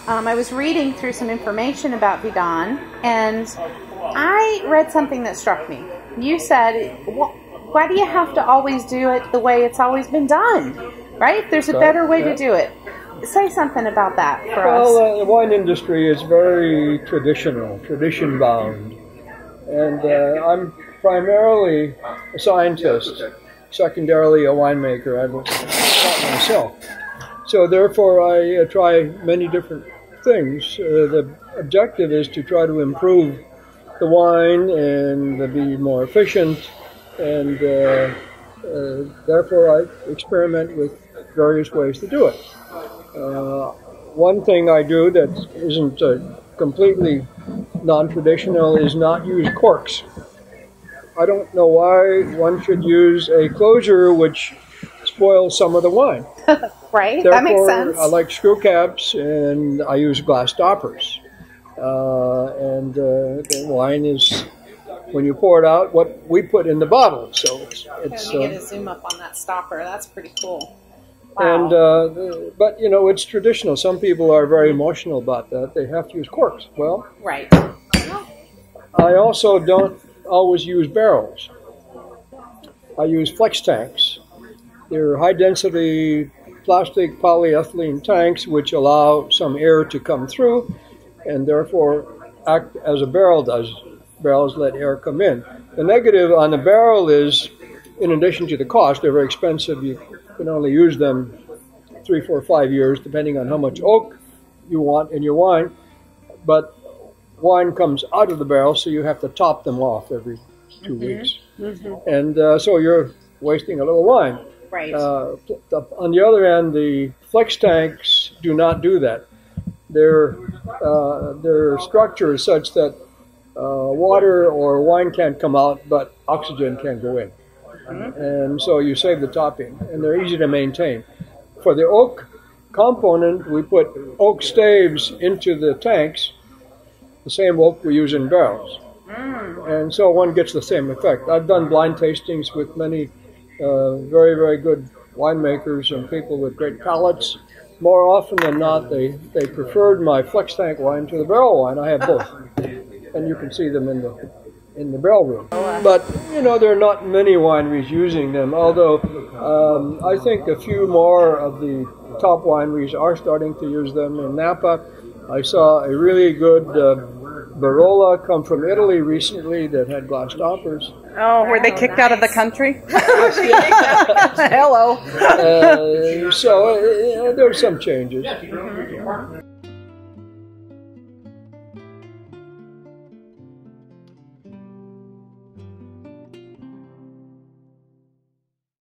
I was reading through some information about vegan, and I read something that struck me. You said, why do you have to always do it the way it's always been done? Right? There's a better way to do it. Say something about that for us. Well, the wine industry is very traditional, tradition-bound. And I'm primarily a scientist, secondarily a winemaker. I've taught myself. So therefore, I try many different things. The objective is to try to improve the wine and be more efficient, and therefore I experiment with various ways to do it. One thing I do that isn't completely non-traditional is not use corks. I don't know why one should use a closure which spoils some of the wine. Right, Therefore, that makes sense. I like screw caps, and I use glass stoppers. The wine is, when you pour it out, what we put in the bottle. So it's Let me get a zoom up on that stopper. That's pretty cool. Wow. And but you know, it's traditional. Some people are very emotional about that. They have to use corks. Well, right. I also don't always use barrels. I use flex tanks. They're high-density plastic polyethylene tanks which allow some air to come through, and therefore act as a barrel does. Barrels let air come in. The negative on the barrel is, in addition to the cost, they're very expensive. You can only use them 3, 4, 5 years, depending on how much oak you want in your wine. But wine comes out of the barrel, so you have to top them off every 2 weeks. And so you're wasting a little wine. Right. On the other hand, the flex tanks do not do that. Their structure is such that water or wine can't come out, but oxygen can go in. And so you save the topping, and they're easy to maintain. For the oak component, we put oak staves into the tanks, the same oak we use in barrels. And so one gets the same effect. I've done blind tastings with many very, very good winemakers and people with great palates. More often than not, they preferred my flex tank wine to the barrel wine. I have both, and you can see them in the barrel room. But you know, there are not many wineries using them. Although I think a few more of the top wineries are starting to use them. In Napa, I saw a really good Barola come from Italy recently that had glass stoppers. Oh, were they kicked out of the country? Hello. So there's some changes.